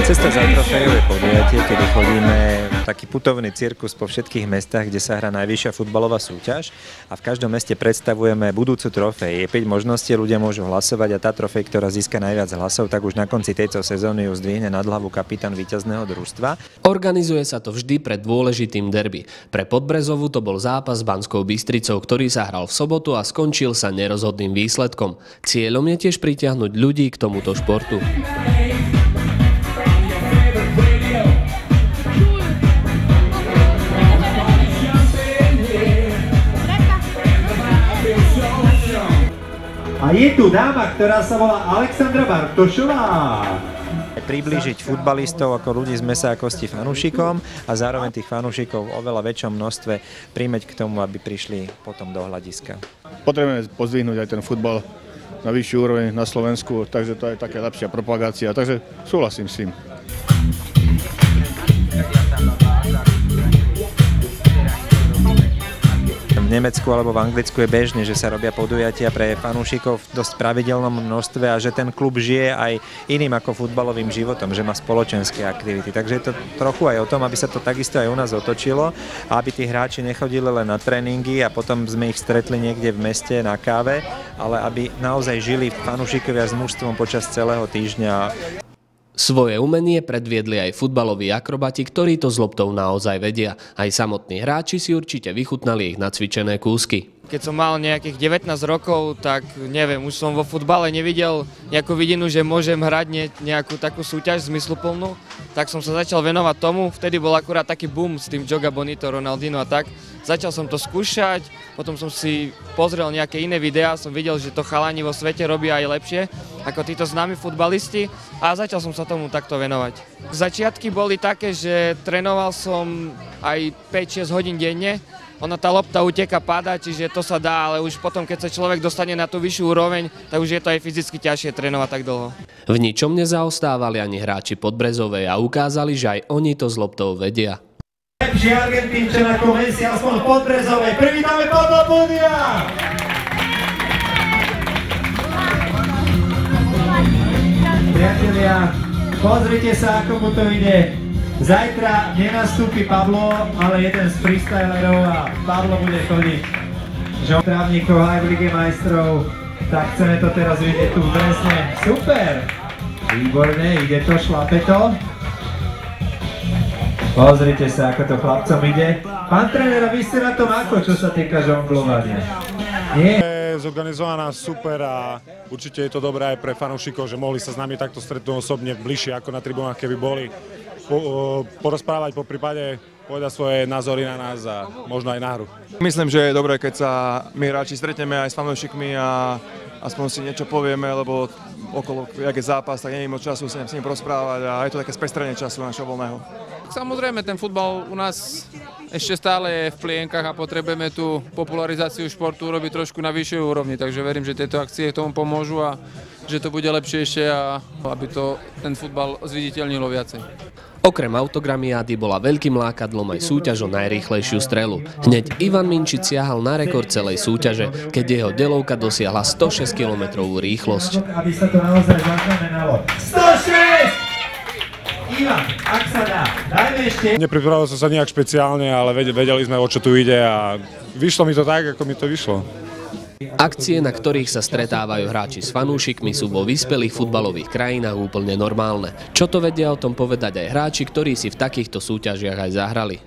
Cesta za trofejové podujatie, kedy chodíme taký putovný cirkus po všetkých mestách, kde sa hrá najvyššia futbalová súťaž a v každom meste predstavujeme budúcu trofej. Je 5 možností, ľudia môžu hlasovať a tá trofej, ktorá získa najviac hlasov, tak už na konci tejto sezóny ju zdvihne nad hlavu kapitán víťazného družstva. Organizuje sa to vždy pred dôležitým derby. Pre Podbrezovu to bol zápas s Banskou Bystricou, ktorý sa hral v sobotu a skončil sa nerozhodným výsledkom. Cieľom je tiež pritiahnuť ľudí k tomuto športu. A je tu dáma, ktorá sa volá Alexandra Bartošová. Priblížiť futbalistov ako ľudí z mäsa a kosti fanúšikom a zároveň tých fanúšikov v oveľa väčšom množstve príjmeť k tomu, aby prišli potom do hľadiska. Potrebujeme pozdvihnúť aj ten futbal na vyššiu úroveň na Slovensku, takže to je taká lepšia propagácia, takže súhlasím s tým. V Nemecku alebo v Anglicku je bežne, že sa robia podujatia pre fanúšikov v dosť pravidelnom množstve a že ten klub žije aj iným ako futbalovým životom, že má spoločenské aktivity. Takže je to trochu aj o tom, aby sa to takisto aj u nás otočilo a aby tí hráči nechodili len na tréningy a potom sme ich stretli niekde v meste na káve, ale aby naozaj žili fanúšikovia s mužstvom počas celého týždňa. Svoje umenie predviedli aj futbaloví akrobati, ktorí to s loptou naozaj vedia. Aj samotní hráči si určite vychutnali ich nacvičené kúsky. Keď som mal nejakých 19 rokov, tak neviem, už som vo futbale nevidel nejakú vidinu, že môžem hrať nejakú takú súťaž zmysluplnú, tak som sa začal venovať tomu. Vtedy bol akurát taký boom s tým Joga Bonito, Ronaldinho a tak. Začal som to skúšať, potom som si pozrel nejaké iné videá, som videl, že to chalani vo svete robia aj lepšie ako títo známi futbalisti a začal som sa tomu takto venovať. Začiatky boli také, že trénoval som aj 5-6 hodín denne. Ono tá lopta uteka, padá, čiže to sa dá, ale už potom, keď sa človek dostane na tú vyššiu úroveň, tak už je to aj fyzicky ťažšie trénovať tak dlho. V ničom nezaostávali ani hráči Podbrezovej a ukázali, že aj oni to s loptou vedia. Lepší Argentínčan ako Messi, aspoň v Podbrezovej. Privítame Pavla Budia! Priatelia, pozrite sa, ako mu to ide. Zajtra nenastúpi Pavlo, ale jeden z freestylerov a Pavlo bude chodiť trávnikov aj v Lige majstrov. Tak chceme to teraz vidieť tu v Dresne. Super! Výborne, ide to, šlape to. Pozrite sa, ako to chlapcom ide. Pán tréner, vy ste na tom ako, čo sa týka žonglovania? Nie? Je zorganizovaná super a určite je to dobré aj pre fanúšikov, že mohli sa s nami takto stretnúť osobne bližšie ako na tribúnach, keby boli. Porozprávať, po prípade povedať svoje názory na nás a možno aj na hru. Myslím, že je dobré, keď sa my hráči stretneme aj s fanúšikmi a aspoň si niečo povieme, lebo okolo, jak je zápas, tak nie je moc času sa s ním rozprávať a je to také spestrenie času našho voľného. Samozrejme, ten futbal u nás ešte stále je v plienkach a potrebujeme tú popularizáciu športu urobiť trošku na vyššej úrovni, takže verím, že tieto akcie tomu pomôžu a že to bude lepšie ešte a aby to ten futbal zviditeľnilo viacej. Okrem autogramiády bola veľkým lákadlom aj súťaž o najrýchlejšiu strelu. Hneď Ivan Minčič siahal na rekord celej súťaže, keď jeho delovka dosiahla 106 km/h rýchlosť. Aby sa to naozaj zaznamenalo. 106! Ivan, ak sa dá, dajme ešte. Nepripravil som sa nejak špeciálne, ale vedeli sme, o čo tu ide a vyšlo mi to tak, ako mi to vyšlo. Akcie, na ktorých sa stretávajú hráči s fanúšikmi, sú vo vyspelých futbalových krajinách úplne normálne. Čo to vedia o tom povedať aj hráči, ktorí si v takýchto súťažiach aj zahrali?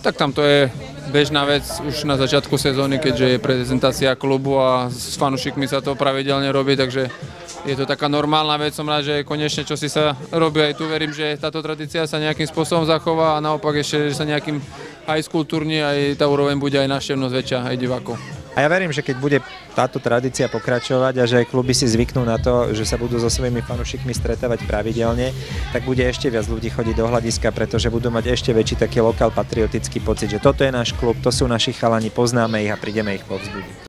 Tak tam to je bežná vec už na začiatku sezóny, keďže je prezentácia klubu a s fanúšikmi sa to pravidelne robí, takže je to taká normálna vec. Som rád, že konečne čo si sa robí aj tu. Verím, že táto tradícia sa nejakým spôsobom zachová a naopak ešte, že sa nejakým aj skultúrni, aj tá úroveň bude aj návštevnosť väčšia, aj divákov. A ja verím, že keď bude táto tradícia pokračovať a že aj kluby si zvyknú na to, že sa budú so svojimi fanúšikmi stretávať pravidelne, tak bude ešte viac ľudí chodiť do hľadiska, pretože budú mať ešte väčší taký lokál patriotický pocit, že toto je náš klub, to sú naši chalani, poznáme ich a prídeme ich povzbudiť.